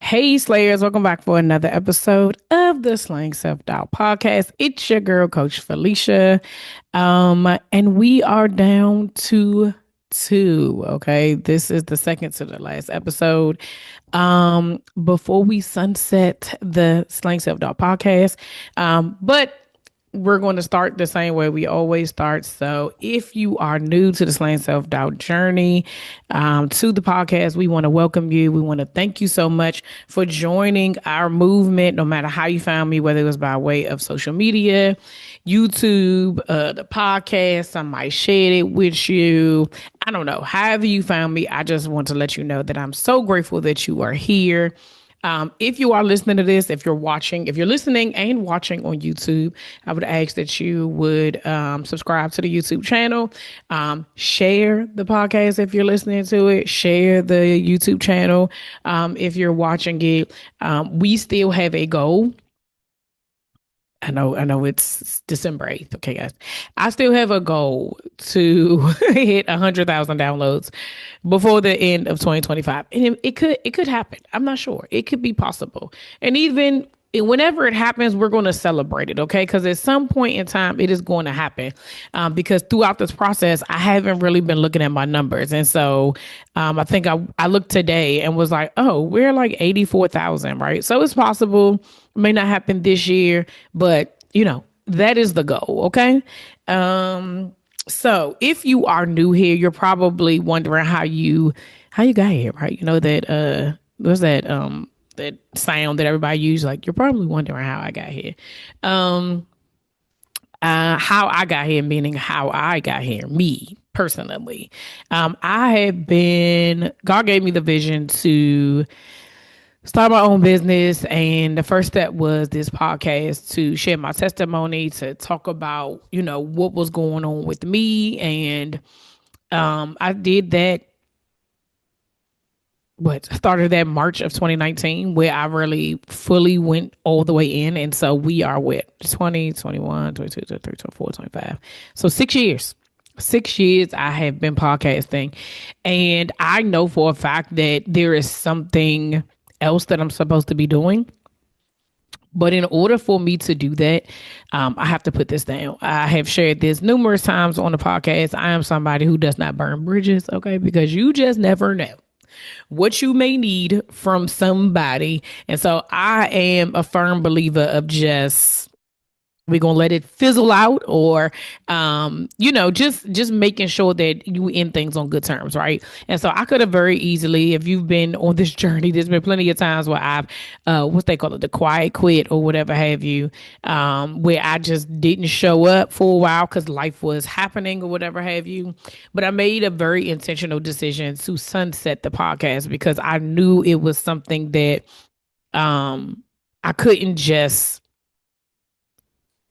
Hey Slayers, welcome back for another episode of the Slaying Self Doubt podcast. It's your girl, Coach Felicia. And we are down to two. Okay. This is the second to the last episode. Before we sunset the Slaying Self Doubt podcast. But we're going to start the same way we always start. So, if you are new to the Slaying Self Doubt journey, to the podcast, we want to welcome you. We want to thank you so much for joining our movement, no matter how you found me, whether it was by way of social media, YouTube, the podcast, somebody shared it with you. I don't know. However, you found me, I just want to let you know that I'm so grateful that you are here. If you are listening to this, if you're listening and watching on YouTube, I would ask that you would subscribe to the YouTube channel, share the podcast if you're listening to it, share the YouTube channel if you're watching it. We still have a goal. I know it's December 8th. Okay, guys. I still have a goal to hit 100,000 downloads before the end of 2025. And it could happen. I'm not sure. It could be possible. And even whenever it happens, we're going to celebrate it, okay? Because at some point in time, it is going to happen. Because throughout this process, I haven't really been looking at my numbers. And so I think I looked today and was like, oh, we're like 84,000, right? So it's possible. It may not happen this year, but that is the goal, okay? So if you are new here, you're probably wondering how you got here, right? You know that what's that sound that everybody uses, like you're probably wondering how I got here. How I got here, meaning how I got here, me personally. God gave me the vision to start my own business. And the first step was this podcast to share my testimony, to talk about, what was going on with me. And I did that. Started that March of 2019, where I really fully went all the way in. And so we are with 20, 21, 22, 23, 24, 25. So 6 years. 6 years I have been podcasting. And I know for a fact that there is something else that I'm supposed to be doing. But in order for me to do that, I have to put this down. I have shared this numerous times on the podcast. I am somebody who does not burn bridges, okay? Because you just never know what you may need from somebody. And so I am a firm believer of just, we're gonna let it fizzle out, or just making sure that you end things on good terms, right? And so I could have very easily, if you've been on this journey, there's been plenty of times where I've what they call it, the quiet quit or whatever have you, where I just didn't show up for a while because life was happening or whatever have you. But I made a very intentional decision to sunset the podcast because I knew it was something that I couldn't just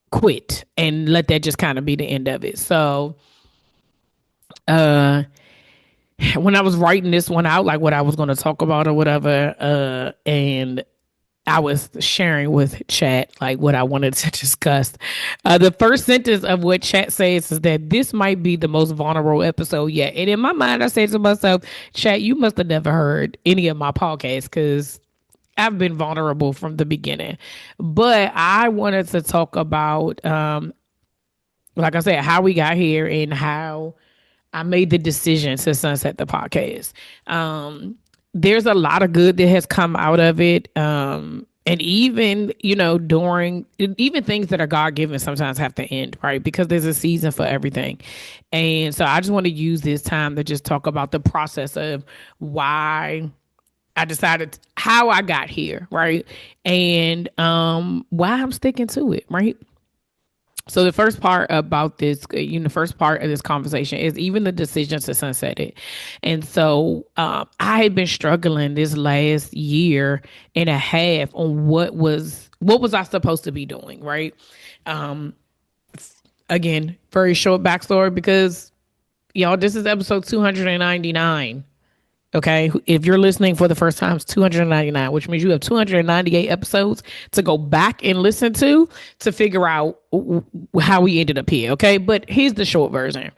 quit and let that just kind of be the end of it. So when I was writing this one out, like what I was going to talk about or whatever, and I was sharing with chat like what I wanted to discuss. The first sentence of what chat says is that this might be the most vulnerable episode yet. And in my mind, I said to myself, chat, you must have never heard any of my podcasts because I've been vulnerable from the beginning. But I wanted to talk about, like I said, how we got here and how I made the decision to sunset the podcast. There's a lot of good that has come out of it. And even, during even things that are God given sometimes have to end, right? Because there's a season for everything. And so I just want to use this time to just talk about the process of why I decided how I got here, right? And why I'm sticking to it, right? So the first part about this, the first part of this conversation is even the decision to sunset it. And so I had been struggling this last year and a half on what was I supposed to be doing, right? Again, very short backstory because y'all, this is episode 299. Okay. If you're listening for the first time, it's 299, which means you have 298 episodes to go back and listen to figure out how we ended up here. Okay. But here's the short version.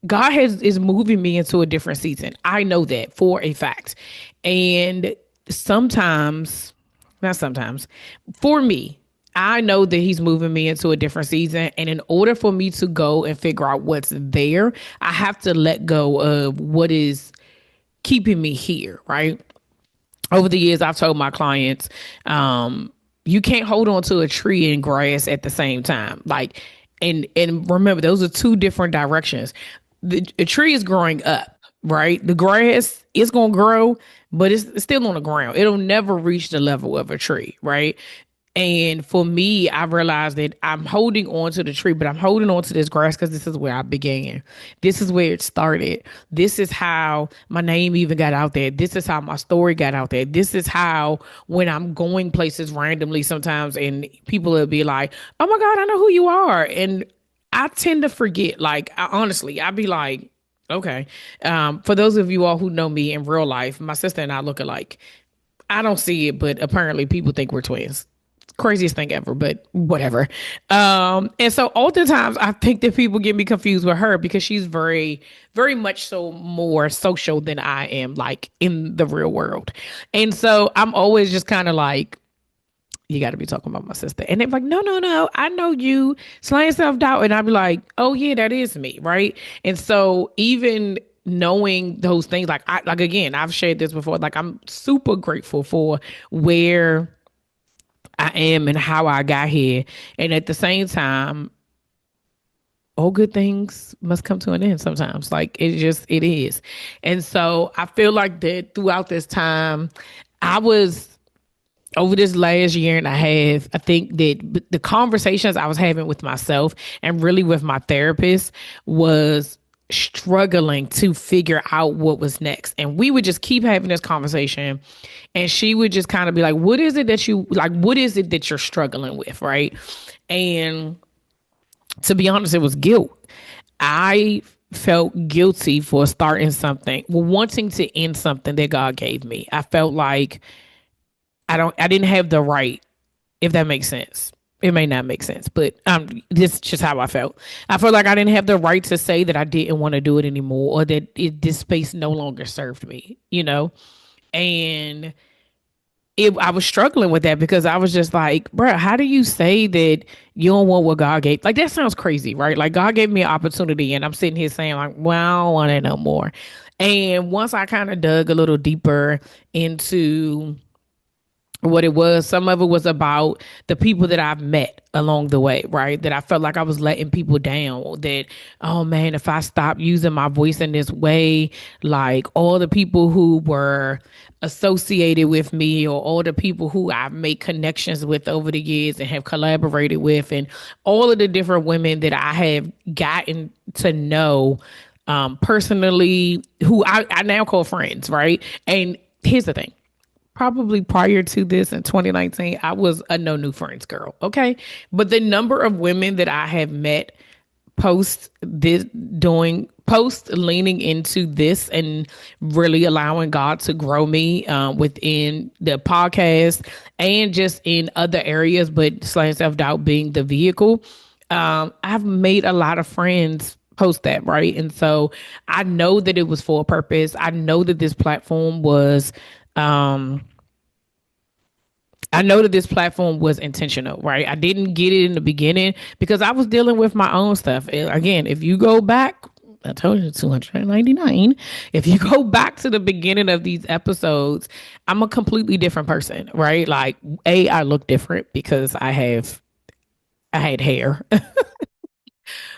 God is moving me into a different season. I know that for a fact. And sometimes, not sometimes, for me, I know that he's moving me into a different season. And in order for me to go and figure out what's there, I have to let go of what is keeping me here, right? Over the years, I've told my clients, you can't hold on to a tree and grass at the same time. Like, and remember, those are two different directions. The tree is growing up, right? The grass is gonna grow, but it's still on the ground. It'll never reach the level of a tree, right? And for me, I realized that I'm holding on to the tree, but I'm holding on to this grass because this is where I began. This is where it started. This is how my name even got out there. This is how my story got out there. This is how, when I'm going places randomly sometimes and people will be like, oh my God, I know who you are. And I tend to forget. Like, honestly, I'd be like, okay. For those of you all who know me in real life, my sister and I look alike. I don't see it, but apparently people think we're twins. Craziest thing ever, but whatever. And so oftentimes I think that people get me confused with her because she's very, very much so more social than I am, like in the real world. And so I'm always just kind of like, you got to be talking about my sister. And they're like, no, no, no, I know you, slaying self doubt. And I'd be like, oh, yeah, that is me. Right. And so even knowing those things, like again, I've shared this before, like I'm super grateful for where I am and how I got here. And at the same time, all good things must come to an end sometimes. Like it is. And so I feel like that throughout this time, I was over this last year and a half, I think that the conversations I was having with myself and really with my therapist was struggling to figure out what was next. And we would just keep having this conversation. And she would just kind of be like, what is it that you like? What is it that you're struggling with? Right. And to be honest, it was guilt. I felt guilty for starting something, well, wanting to end something that God gave me. I felt like I didn't have the right, if that makes sense. It may not make sense, but this is just how I felt. I felt like I didn't have the right to say that I didn't want to do it anymore or that this space no longer served me, you know? And I was struggling with that because I was just like, bro, how do you say that you don't want what God gave? Like, that sounds crazy, right? Like, God gave me an opportunity, and I'm sitting here saying, like, well, I don't want it no more. And once I kind of dug a little deeper into what it was, some of it was about the people that I've met along the way, right? That I felt like I was letting people down. That, oh man, if I stop using my voice in this way, like all the people who were associated with me or all the people who I've made connections with over the years and have collaborated with, and all of the different women that I have gotten to know personally, who I now call friends, right? And here's the thing, probably prior to this in 2019, I was a no new friends girl. Okay. But the number of women that I have met post leaning into this and really allowing God to grow me within the podcast and just in other areas, but slaying self doubt being the vehicle. I've made a lot of friends post that, right? And so I know that it was for a purpose. I know that this platform was I know that this platform was intentional, right? I didn't get it in the beginning because I was dealing with my own stuff. Again, if you go back, I told you 299. If you go back to the beginning of these episodes, I'm a completely different person, right? Like, I look different because I had hair.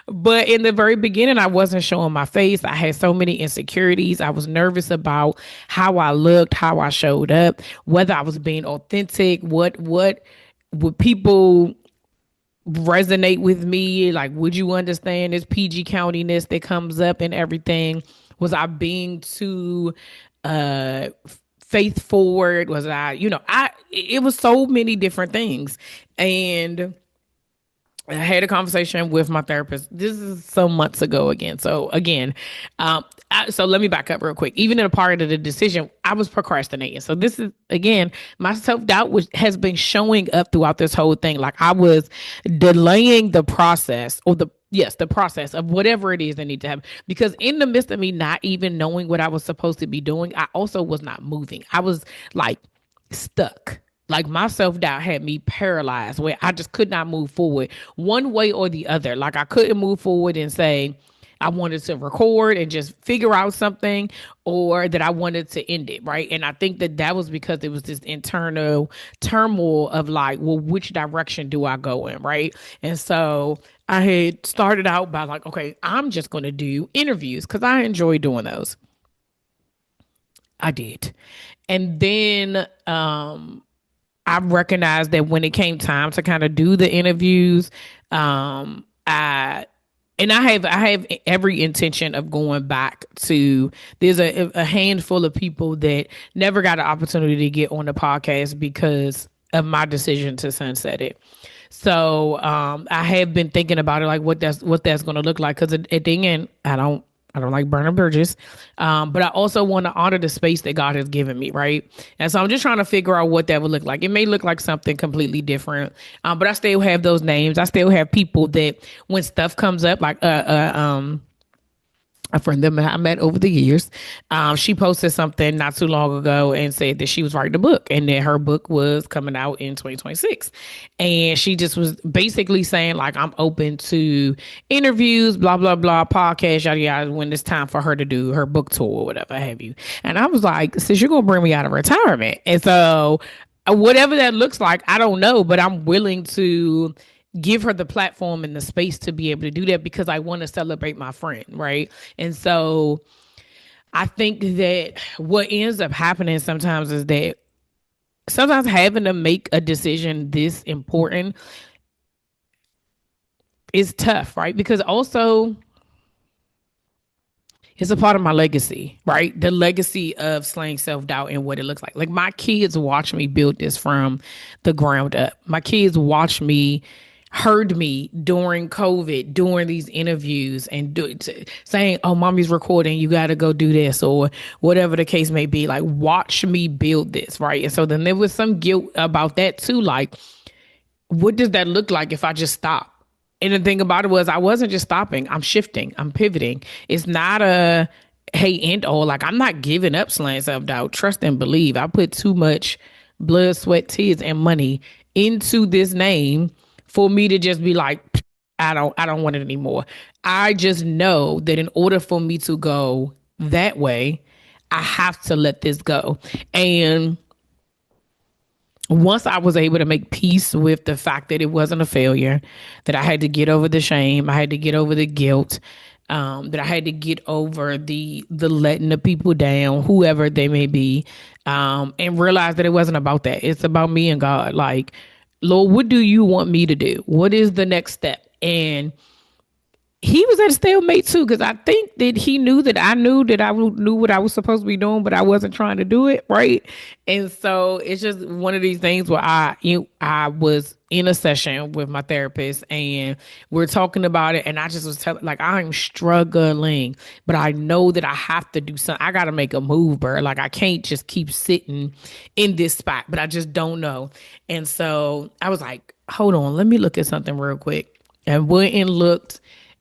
But in the very beginning, I wasn't showing my face. I had so many insecurities. I was nervous about how I looked, how I showed up, whether I was being authentic, what would people resonate with me? Like, would you understand this PG countiness that comes up and everything? Was I being too faith forward? Was it was so many different things. And I had a conversation with my therapist. This is some months ago again. So again, so let me back up real quick. Even in a part of the decision, I was procrastinating. So this is again, my self doubt has been showing up throughout this whole thing. Like I was delaying the process or Yes, the process of whatever it is that need to happen. Because in the midst of me not even knowing what I was supposed to be doing, I also was not moving. I was like stuck. Like my self doubt had me paralyzed where I just could not move forward one way or the other. Like I couldn't move forward and say, I wanted to record and just figure out something, or that I wanted to end it, right? And I think that that was because it was this internal turmoil of like, well, which direction do I go in, right? And so I had started out by like, okay, I'm just going to do interviews because I enjoy doing those. I did. And then I recognized that when it came time to kind of do the interviews, I I have every intention of going back to. There's a handful of people that never got an opportunity to get on the podcast because of my decision to sunset it. So I have been thinking about it, like what that's going to look like. Because at the end, I don't like burning bridges, but I also want to honor the space that God has given me, right? And so I'm just trying to figure out what that would look like. It may look like something completely different, but I still have those names. I still have people that when stuff comes up, like a friend that I met over the years. She posted something not too long ago and said that she was writing a book and that her book was coming out in 2026. And she just was basically saying, like, I'm open to interviews, blah, blah, blah, podcast, yada, yada, when it's time for her to do her book tour or whatever have you. And I was like, sis, you're going to bring me out of retirement. And so whatever that looks like, I don't know, but I'm willing to give her the platform and the space to be able to do that because I want to celebrate my friend, right? And so I think that what ends up happening sometimes is that sometimes having to make a decision this important is tough, right? Because also it's a part of my legacy, right? The legacy of slaying self doubt and what it looks like. Like my kids watch me build this from the ground up. My kids watch me, heard me during COVID, during these interviews, and saying, "Oh, mommy's recording. You got to go do this," or whatever the case may be. Like watch me build this, right? And so then there was some guilt about that too. Like, what does that look like if I just stop? And the thing about it was I wasn't just stopping. I'm shifting. I'm pivoting. It's not a hey end all. Like I'm not giving up slaying self doubt. Trust and believe. I put too much blood, sweat, tears, and money into this name for me to just be like, I don't want it anymore. I just know that in order for me to go that way, I have to let this go. And once I was able to make peace with the fact that it wasn't a failure, that I had to get over the shame, I had to get over the guilt, that I had to get over the letting the people down, whoever they may be, and realize that it wasn't about that. It's about me and God. Like, Lord, what do you want me to do? What is the next step? And he was at a stalemate too because I think that he knew that I knew that I knew what I was supposed to be doing, but I wasn't trying to do it right. And so it's just one of these things where I was in a session with my therapist and we're talking about it, and I just was telling like I'm struggling, but I know that I have to do something. I got to make a move, bro. Like I can't just keep sitting in this spot, but I just don't know. And so I was like, hold on, let me look at something real quick, and went and looked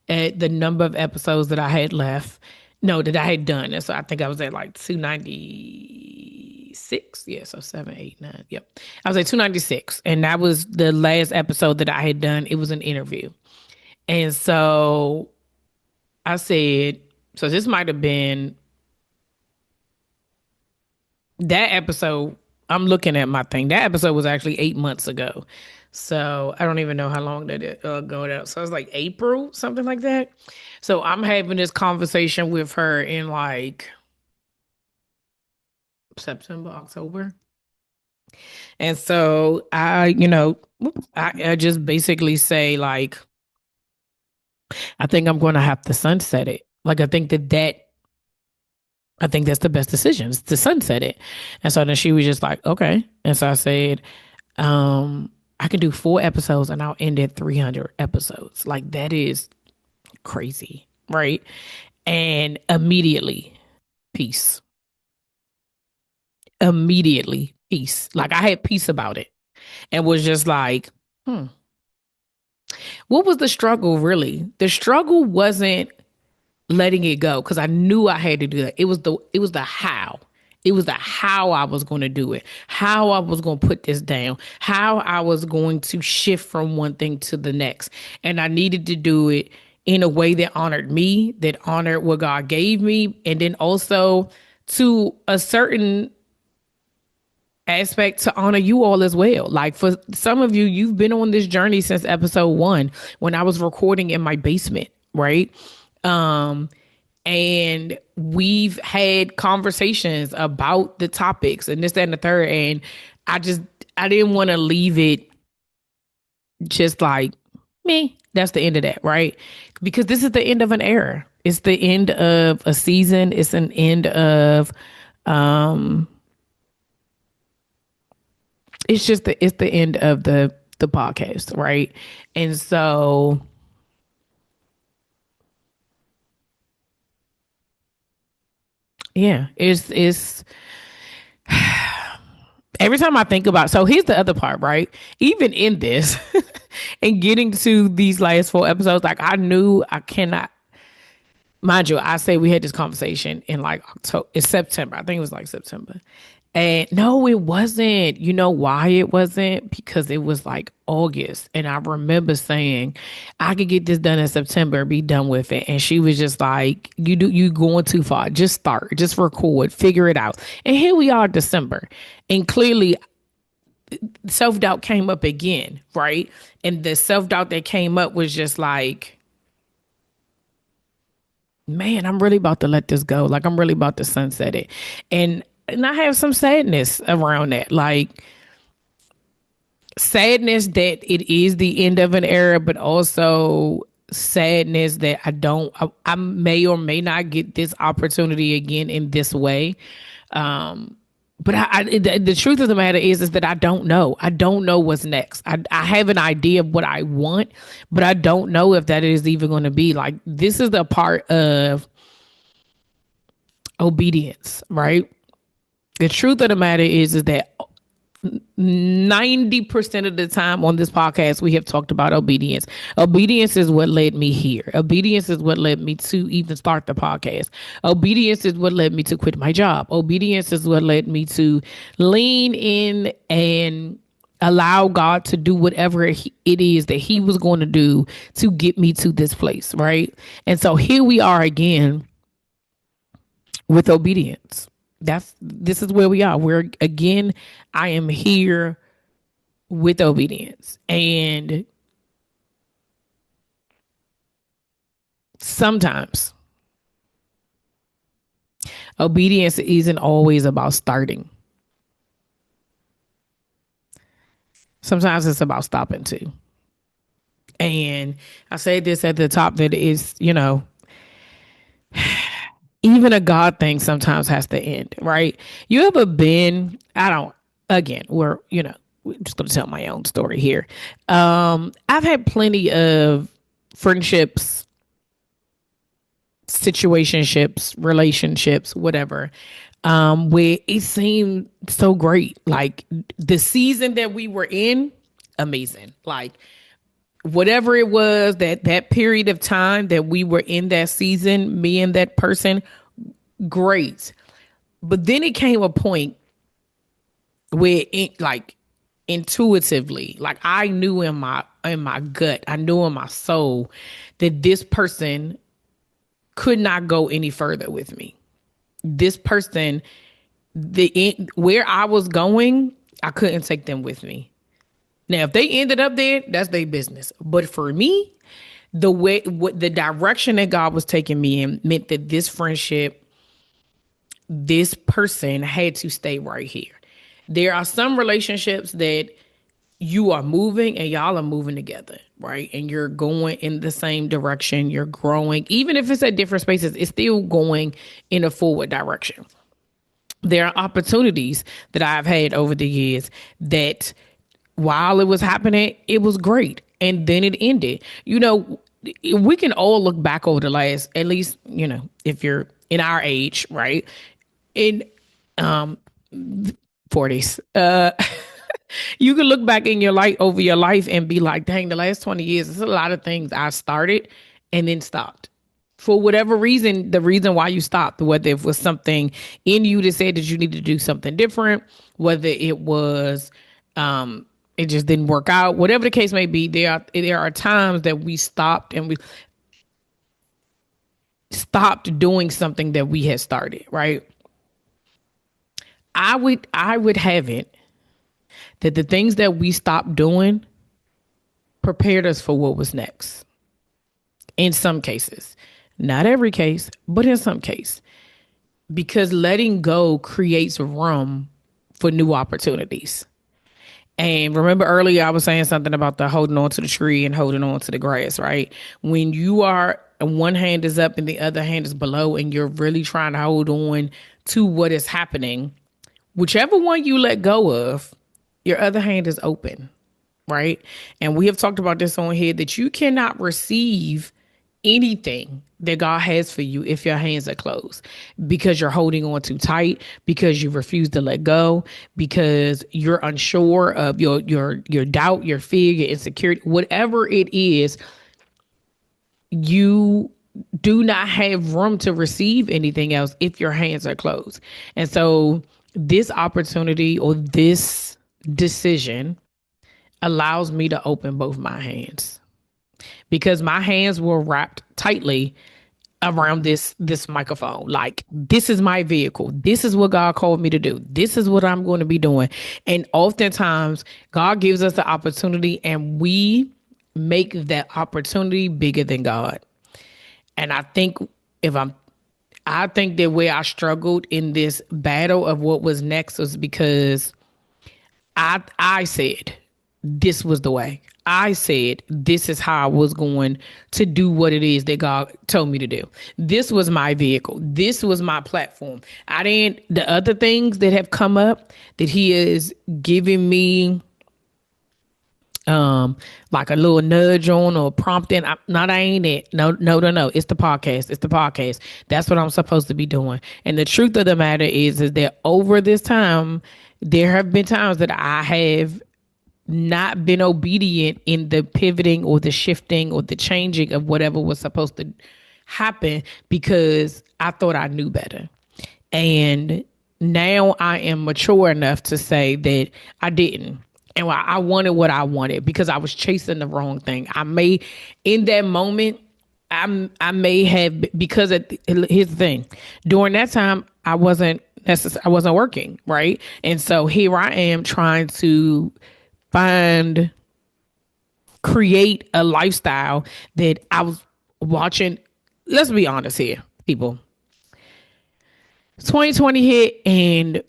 at the number of episodes that I had left. No, that I had done. And so I think I was at like 296. Yeah, so 7, 8, 9. Yep. I was at 296. And that was the last episode that I had done. It was an interview. And so I said, so this might have been that episode. I'm looking at my thing. That episode was actually 8 months ago. So I don't even know how long that it ago out. So it's like April, something like that. So I'm having this conversation with her in like September, October. And so I just basically say like, I think I'm going to have to sunset it. Like I think that's the best decision is to sunset it. And so then she was just like, okay. And so I said, I can do 4 episodes and I'll end at 300 episodes. Like that is crazy, right? And immediately, peace. Immediately, peace. Like I had peace about it and was just like, hmm, what was the struggle really? The struggle wasn't letting it go because I knew I had to do that. It was the how. It was the how I was going to do it, how I was going to put this down, how I was going to shift from one thing to the next. And I needed to do it in a way that honored me, that honored what God gave me, and then also to a certain aspect to honor you all as well. Like for some of you, you've been on this journey since episode 1 when I was recording in my basement, right? Um and we've had conversations about the topics and this, that, and the third. And I didn't want to leave it just like me. That's the end of that, right? Because this is the end of an era. It's the end of a season. It's an end of um it's the end of the podcast, right? And so yeah, it's every time I think about, so here's the other part, right? Even in this and getting to these last 4 episodes, like I knew I cannot, mind you, I say we had this conversation in like October, it's September. I think it was like September. And no, it wasn't. You know why it wasn't? Because it was like August. And I remember saying, I could get this done in September, be done with it. And she was just like, you going too far. Just start, just record, figure it out. And here we are, December. And clearly self-doubt came up again, right? And the self-doubt that came up was just like, man, I'm really about to let this go. Like I'm really about to sunset it. And I have some sadness around that. Like sadness that it is the end of an era, but also sadness that I may or may not get this opportunity again in this way. But the truth of the matter is that I don't know. I don't know what's next. I have an idea of what I want, but I don't know if that is even going to be. Like this is the part of obedience, right? The truth of the matter is that 90% of the time on this podcast, we have talked about obedience. Obedience is what led me here. Obedience is what led me to even start the podcast. Obedience is what led me to quit my job. Obedience is what led me to lean in and allow God to do whatever it is that He was going to do to get me to this place, right? And so here we are again with obedience. This is where we are. We're again, I am here with obedience. And sometimes obedience isn't always about starting. Sometimes it's about stopping too. And I say this at the top that is, even a God thing sometimes has to end, right? You ever been, I don't, again, we're just going to tell my own story here. I've had plenty of friendships, situationships, relationships, whatever, where it seemed so great. Like the season that we were in, amazing. Like whatever it was that period of time that we were in that season, me and that person, great. But then it came a point where it like intuitively, like I knew in my gut, I knew in my soul that this person could not go any further with me. This person, where I was going, I couldn't take them with me. Now, if they ended up there, that's their business. But for me, the direction that God was taking me in meant that this friendship, this person had to stay right here. There are some relationships that you are moving and y'all are moving together, right? And you're going in the same direction. You're growing. Even if it's at different spaces, it's still going in a forward direction. There are opportunities that I've had over the years that while it was happening, it was great. And then it ended. We can all look back over the last, at least, if you're in our age, right? In 40s. You can look back in your life over your life and be like, dang, the last 20 years, there's a lot of things I started and then stopped. For whatever reason, the reason why you stopped, whether it was something in you that said that you need to do something different, whether it was it just didn't work out, whatever the case may be, there are times that we stopped and we stopped doing something that we had started, right? I would have it that the things that we stopped doing prepared us for what was next. In some cases, not every case, but in some case, because letting go creates room for new opportunities. And remember earlier, I was saying something about the holding on to the tree and holding on to the grass, right? When you are, one hand is up and the other hand is below, and you're really trying to hold on to what is happening, whichever one you let go of, your other hand is open, right? And we have talked about this on here that you cannot receive anything that God has for you if your hands are closed, because you're holding on too tight, because you refuse to let go, because you're unsure of your doubt, your fear, your insecurity, whatever it is. You do not have room to receive anything else if your hands are closed. And so this opportunity or this decision allows me to open both my hands, because my hands were wrapped tightly around this microphone. Like, this is my vehicle. This is what God called me to do. This is what I'm going to be doing. And oftentimes God gives us the opportunity and we make that opportunity bigger than God. And if I'm I think that where I struggled in this battle of what was next was because I said this was the way. I said this is how I was going to do what it is that God told me to do. This was my vehicle. This was my platform. The other things that have come up that He is giving me like a little nudge on or prompting. Not I ain't it. No. It's the podcast. It's the podcast. That's what I'm supposed to be doing. And the truth of the matter is that over this time, there have been times that I have not been obedient in the pivoting or the shifting or the changing of whatever was supposed to happen, because I thought I knew better. And now I am mature enough to say that I didn't. And I wanted what I wanted because I was chasing the wrong thing. In that moment, I may have, because here's the thing. During that time, I wasn't working, right? And so here I am trying to create a lifestyle that I was watching. Let's be honest here, people. 2020 hit and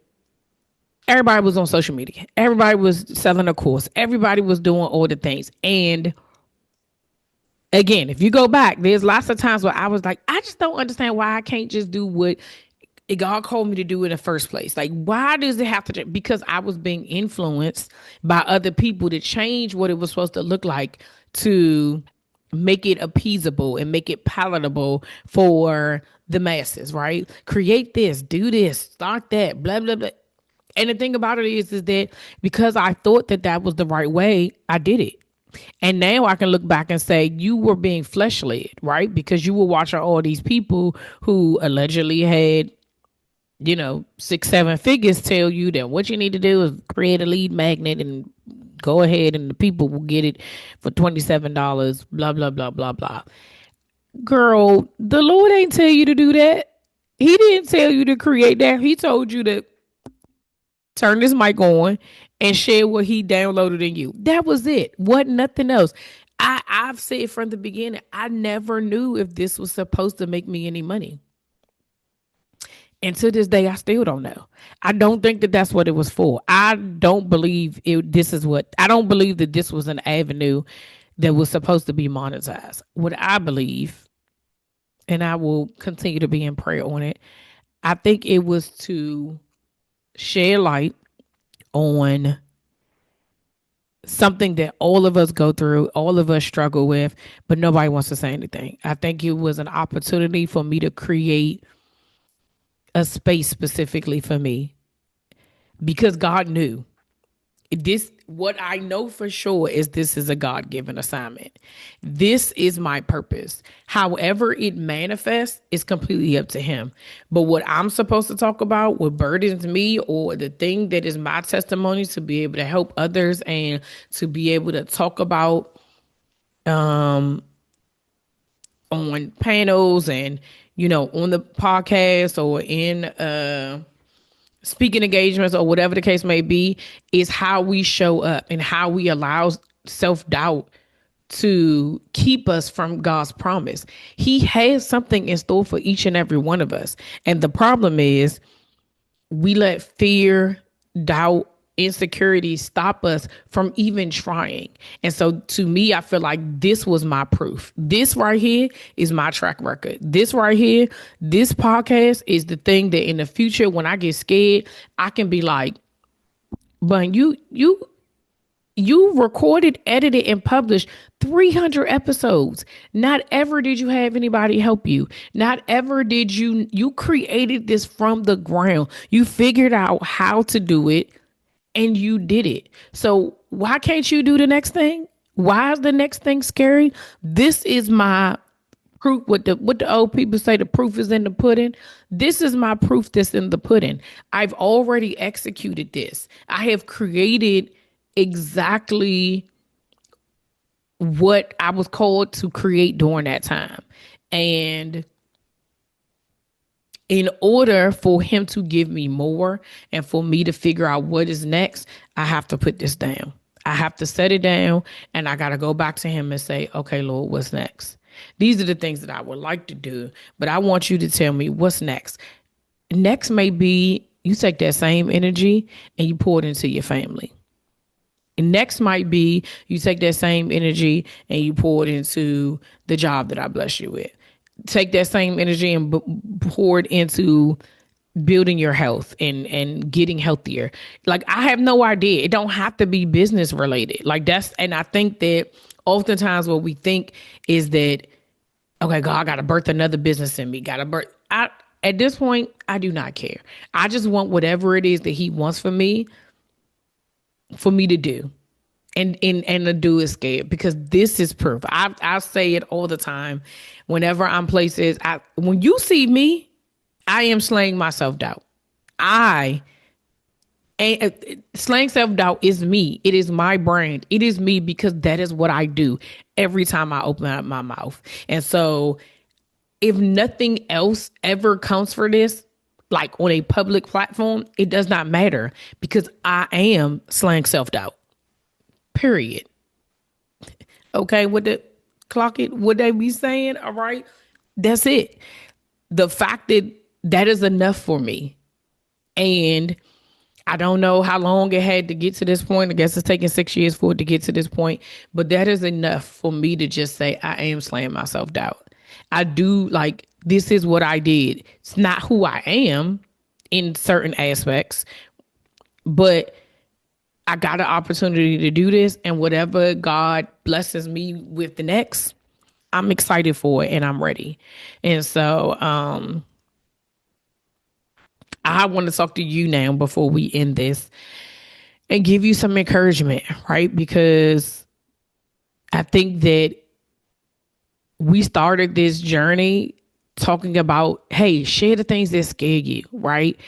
everybody was on social media. Everybody was selling a course. Everybody was doing all the things. And again, if you go back, there's lots of times where I was like, I just don't understand why I can't just do what God called me to do in the first place. Like, why does it have to? Because I was being influenced by other people to change what it was supposed to look like to make it appeasable and make it palatable for the masses, right? Create this, do this, start that, blah, blah, blah. And the thing about it is that because I thought that was the right way, I did it. And now I can look back and say, you were being flesh led, right? Because you were watching all these people who allegedly had, 6, 7 figures tell you that what you need to do is create a lead magnet and go ahead and the people will get it for $27, blah, blah, blah, blah, blah. Girl, the Lord ain't tell you to do that. He didn't tell you to create that. He told you to turn this mic on and share what He downloaded in you. That was it. Wasn't nothing else. I've said from the beginning, I never knew if this was supposed to make me any money. And to this day, I still don't know. I don't think that that's what it was for. I don't believe I don't believe that this was an avenue that was supposed to be monetized. What I believe, and I will continue to be in prayer on it, I think it was to shed light on something that all of us go through, all of us struggle with, but nobody wants to say anything. I think it was an opportunity for me to create a space specifically for me, because God knew What I know for sure is this is a God-given assignment. This is my purpose. However it manifests is completely up to him. But what I'm supposed to talk about, what burdens me, or the thing that is my testimony to be able to help others and to be able to talk about on panels and on the podcast or in speaking engagements or whatever the case may be, is how we show up and how we allow self-doubt to keep us from God's promise. He has something in store for each and every one of us. And the problem is we let fear, doubt, insecurity stop us from even trying. And so to me, I feel like this was my proof. This right here is my track record. This right here, this podcast is the thing that in the future, when I get scared, I can be like, but you recorded, edited, and published 300 episodes. Not ever did you have anybody help you. Not ever did you created this from the ground. You figured out how to do it and you did it. So why can't you do the next thing? Why is the next thing scary? This is my proof. What the old people say, the proof is in the pudding. This is my proof that's in the pudding. I've already executed this. I have created exactly what I was called to create during that time. And in order for him to give me more and for me to figure out what is next, I have to put this down. I have to set it down and I got to go back to him and say, okay, Lord, what's next? These are the things that I would like to do, but I want you to tell me what's next. Next may be you take that same energy and you pour it into your family. Next might be you take that same energy and you pour it into the job that I bless you with. Take that same energy and pour it into building your health and getting healthier. Like, I have no idea. It don't have to be business related. And I think that oftentimes what we think is that, okay, God, I got to birth another business in me. At this point, I do not care. I just want whatever it is that he wants for me to do. And to do is scared, because this is proof. I say it all the time. Whenever I'm places, when you see me, I am slaying my self-doubt. Slaying self-doubt is me. It is my brand. It is me, because that is what I do every time I open up my mouth. And so if nothing else ever comes for this, like on a public platform, it does not matter, because I am slaying self-doubt. Period. Okay, what they be saying? All right, that's it. The fact that is enough for me. And I don't know how long it had to get to this point. I guess it's taken 6 years for it to get to this point. But that is enough for me to just say I am slaying my self-doubt. I do, like, this is what I did. It's not who I am in certain aspects, but I got an opportunity to do this, and whatever God blesses me with the next, I'm excited for it and I'm ready. And so I want to talk to you now before we end this and give you some encouragement, right? Because I think that we started this journey talking about, hey, share the things that scare you, right?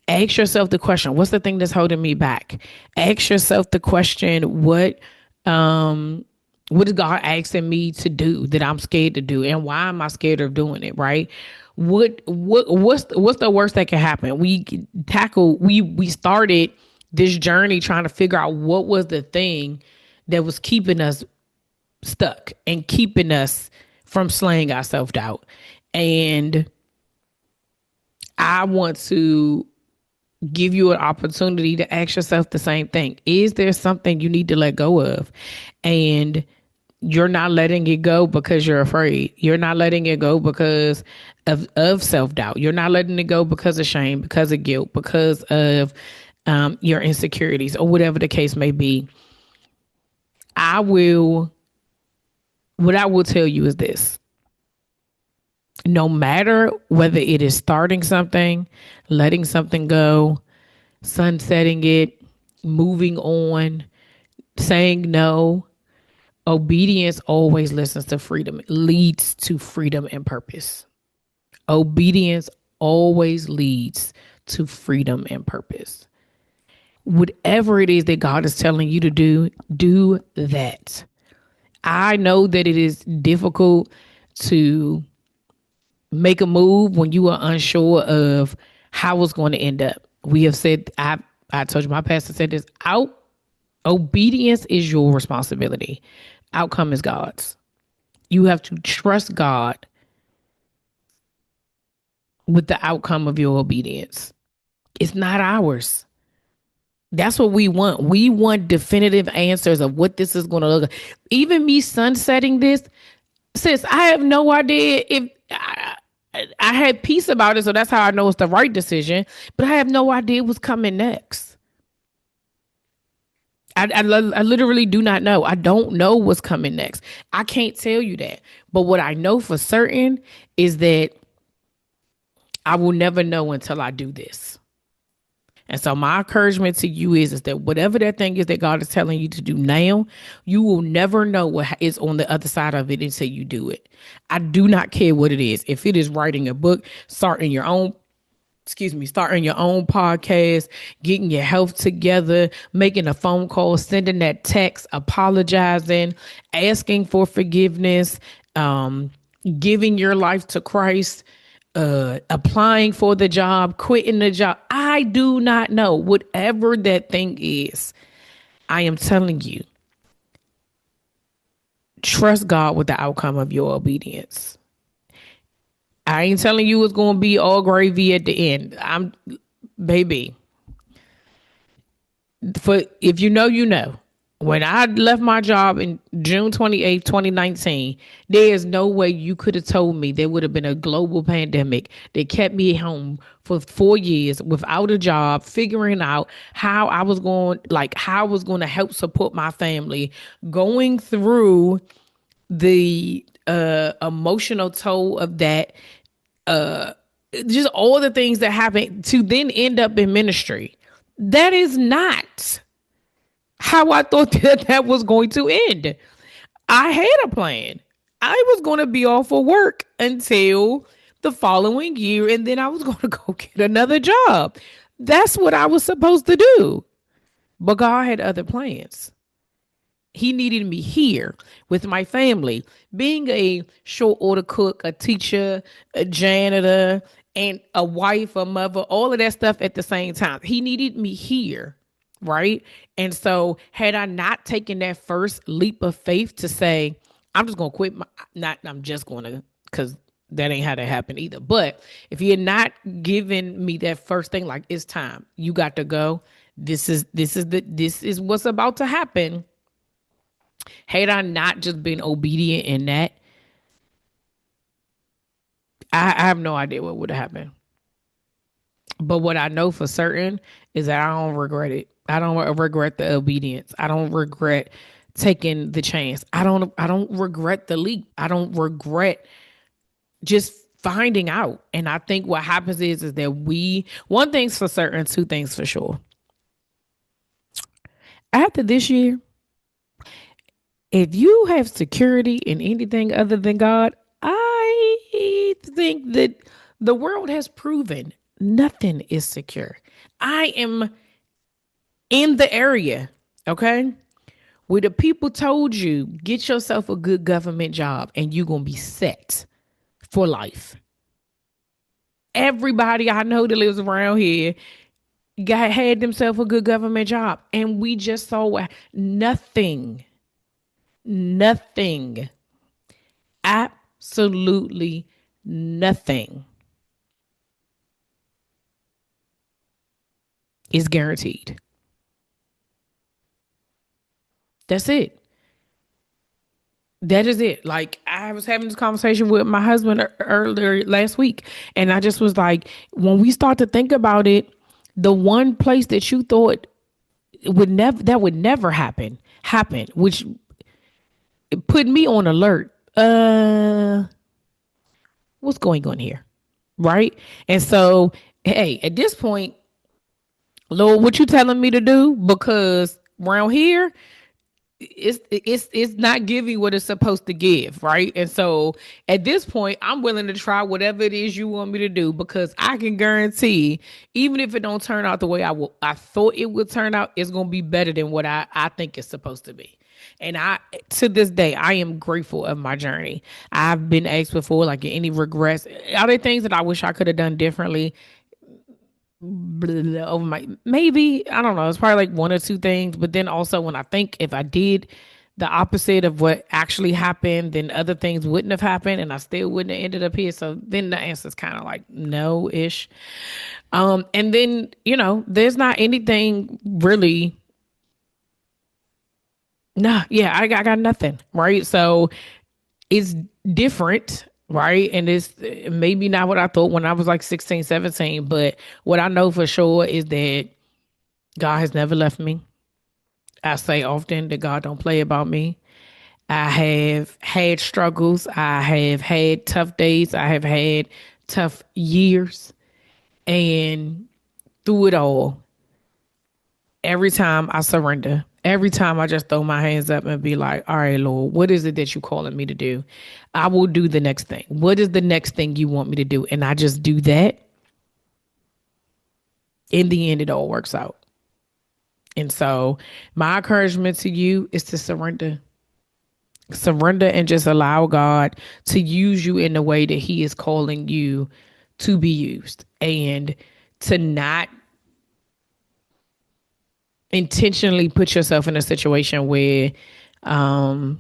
Ask yourself the question, what's the thing that's holding me back? Ask yourself the question, what is God asking me to do that I'm scared to do? And why am I scared of doing it, right? What's the worst that can happen? We started this journey trying to figure out what was the thing that was keeping us stuck and keeping us from slaying our self-doubt. And I want to give you an opportunity to ask yourself the same thing. Is there something you need to let go of? And you're not letting it go because you're afraid. You're not letting it go because of self-doubt. You're not letting it go because of shame, because of guilt, because of your insecurities, or whatever the case may be. What I will tell you is this. No matter whether it is starting something, letting something go, sunsetting it, moving on, saying no. Obedience always listens to freedom, leads to freedom and purpose. Obedience always leads to freedom and purpose. Whatever it is that God is telling you to do that. I know that it is difficult to make a move when you are unsure of how it's going to end up. We have said, I told you, my pastor said this out. Obedience is your responsibility. Outcome is God's. You have to trust God with the outcome of your obedience. It's not ours. That's what we want. We want definitive answers of what this is going to look like. Even me sunsetting this, sis, I have no idea if I had peace about it, so that's how I know it's the right decision. But I have no idea what's coming next. I literally do not know. I don't know what's coming next. I can't tell you that. But what I know for certain is that I will never know until I do this. And so my encouragement to you is that whatever that thing is that God is telling you to do now, you will never know what is on the other side of it until you do it. I do not care what it is. If it is writing a book, starting your own podcast, getting your health together, making a phone call, sending that text, apologizing, asking for forgiveness, giving your life to Christ, applying for the job, quitting the job. I do not know. Whatever that thing is, I am telling you, trust God with the outcome of your obedience. I ain't telling you it's going to be all gravy at the end. Baby. For if you know, you know. When I left my job in June 28th, 2019, there is no way you could have told me there would have been a global pandemic that kept me home for 4 years without a job, figuring out how I was going to help support my family, going through the emotional toll of that, just all the things that happen to then end up in ministry. That is not how I thought that was going to end. I had a plan. I was going to be off for work until the following year, and then I was going to go get another job. That's what I was supposed to do. But God had other plans. He needed me here with my family, being a short order cook, a teacher, a janitor, and a wife, a mother, all of that stuff at the same time. He needed me here, right? And so had I not taken that first leap of faith to say, I'm just going to quit, I'm just going to, because that ain't how that happened either. But if you're not giving me that first thing, like, it's time, you got to go. This is what's about to happen. Had I not just been obedient in that, I have no idea what would have happened. But what I know for certain is that I don't regret it. I don't regret the obedience. I don't regret taking the chance. I don't regret the leap. I don't regret just finding out. And I think what happens is that one thing's for certain, two things for sure. After this year, if you have security in anything other than God, I think that the world has proven nothing is secure. I am in the area, okay, where the people told you, get yourself a good government job and you're going to be set for life. Everybody I know that lives around here had themselves a good government job. And we just saw nothing, absolutely nothing is guaranteed. That's it. That is it. Like, I was having this conversation with my husband earlier last week, and I just was like, when we start to think about it, the one place that you thought would never happen, which put me on alert. What's going on here? Right? And so, hey, at this point, Lord, what you telling me to do? Because around here, it's not giving what it's supposed to give, right? And so at this point, I'm willing to try whatever it is you want me to do because I can guarantee, even if it don't turn out the way I thought it would turn out, it's gonna be better than what I think it's supposed to be. And I to this day, I am grateful of my journey. I've been asked before, like any regrets. Are there things that I wish I could have done differently? Over my maybe I don't know. It's probably like one or two things, but then also when I think if I did the opposite of what actually happened, then other things wouldn't have happened, and I still wouldn't have ended up here. So then the answer is kind of like no ish. And then there's not anything really. Nah, yeah, I got nothing right. So it's different, right? And it's maybe not what I thought when I was like 16, 17, but what I know for sure is that God has never left me. I say often that God don't play about me. I have had struggles. I have had tough days. I have had tough years. And through it all, every time I surrender, every time I just throw my hands up and be like, all right, Lord, what is it that you're calling me to do? I will do the next thing. What is the next thing you want me to do? And I just do that. In the end, it all works out. And so my encouragement to you is to surrender. Surrender and just allow God to use you in the way that He is calling you to be used. And to not intentionally put yourself in a situation where I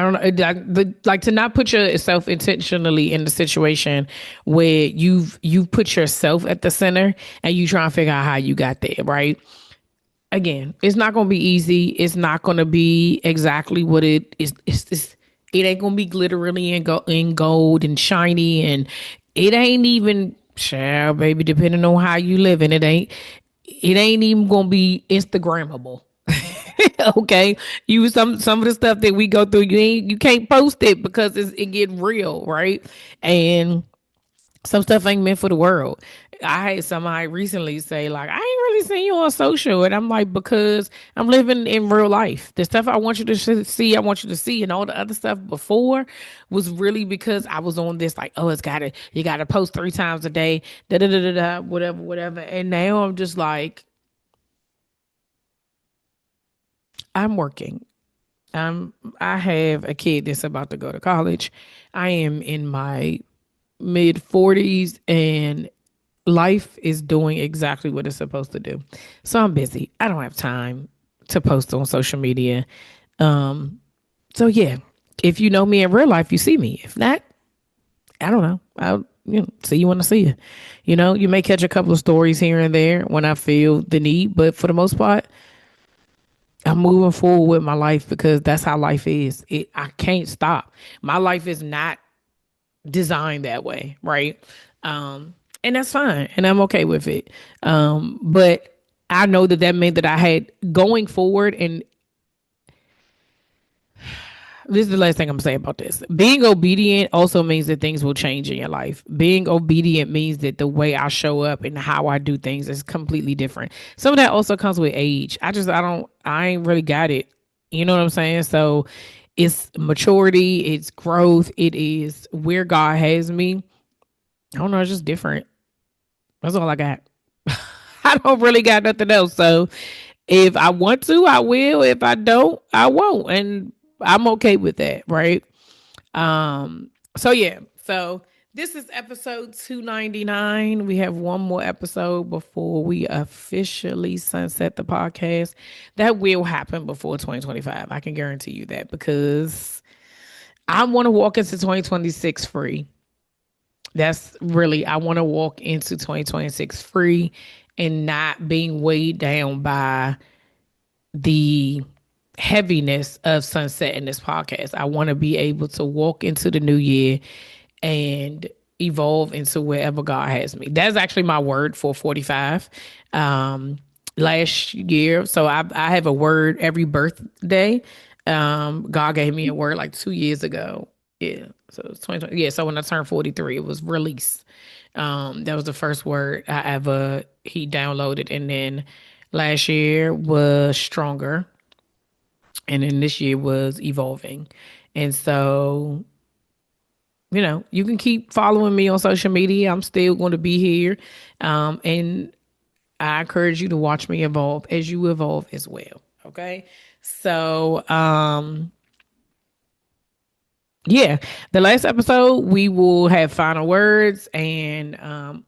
don't know, like to not put yourself intentionally in the situation where you've put yourself at the center and you try and figure out how you got there, right? Again, it's not going to be easy. It's not going to be exactly what it is. It ain't going to be glittery and gold and shiny, and it ain't even, child, baby, depending on how you live, and it ain't even going to be Instagrammable. Okay, you some of the stuff that we go through, you can't post it because it get real, right? And some stuff ain't meant for the world. I had somebody recently say, like, I ain't really seen you on social. And I'm like, because I'm living in real life. The stuff I want you to see, I want you to see. And all the other stuff before was really because I was on this, like, oh, you gotta post 3 times a day, da da da da da, whatever, whatever. And now I'm just like, I'm working. I have a kid that's about to go to college. I am in my mid 40s and life is doing exactly what it's supposed to do. So I'm busy. I don't have time to post on social media. So yeah, if you know me in real life, you see me. If not, I don't know. I'll see you when I see you. You may catch a couple of stories here and there when I feel the need, but for the most part, I'm moving forward with my life because that's how life is. I can't stop. My life is not designed that way, right? And that's fine, and I'm okay with it. But I know that meant that I had going forward, and this is the last thing I'm saying about this. Being obedient also means that things will change in your life. Being obedient means that the way I show up and how I do things is completely different. Some of that also comes with age. I ain't really got it. You know what I'm saying? So it's maturity, it's growth, it is where God has me. I don't know, it's just different. That's all I got. I don't really got nothing else. So if I want to, I will. If I don't, I won't. And I'm okay with that, right? So yeah. So this is episode 299. We have one more episode before we officially sunset the podcast. That will happen before 2025. I can guarantee you that because I want to walk into 2026 free. That's really, I want to walk into 2026 free and not being weighed down by the heaviness of sunset in this podcast. I want to be able to walk into the new year and evolve into wherever God has me. That's actually my word for 45. Last year, so I have a word every birthday. God gave me a word like 2 years ago. Yeah. So it's 2020. Yeah. So when I turned 43, it was release. That was the first word I ever he downloaded. And then last year was stronger. And then this year was evolving. And so, you can keep following me on social media. I'm still going to be here. And I encourage you to watch me evolve as you evolve as well. Okay. So, yeah, the last episode we will have final words, and that'll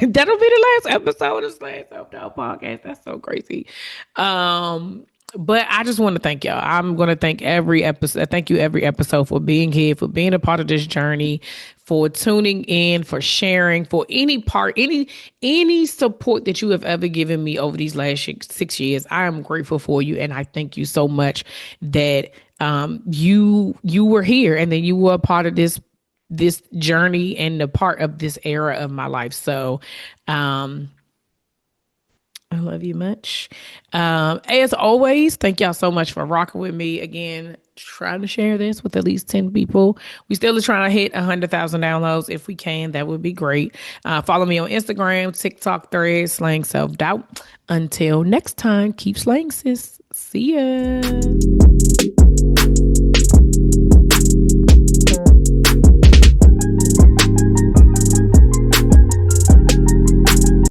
be the last episode of Slash Self Doubt Podcast. That's so crazy. Um, but I just want to thank y'all. I'm going to thank every episode. Thank you every episode for being here, for being a part of this journey, for tuning in, for sharing, for any support that you have ever given me over these last 6 years. I am grateful for you, and I thank you so much that you were here, and then you were a part of this journey and a part of this era of my life. So, I love you much. As always, thank y'all so much for rocking with me again. Trying to share this with at least 10 people. We still are trying to hit 100,000 downloads. If we can, that would be great. Follow me on Instagram, TikTok, Threads, Slaying Self Doubt. Until next time, keep slaying, sis. See ya.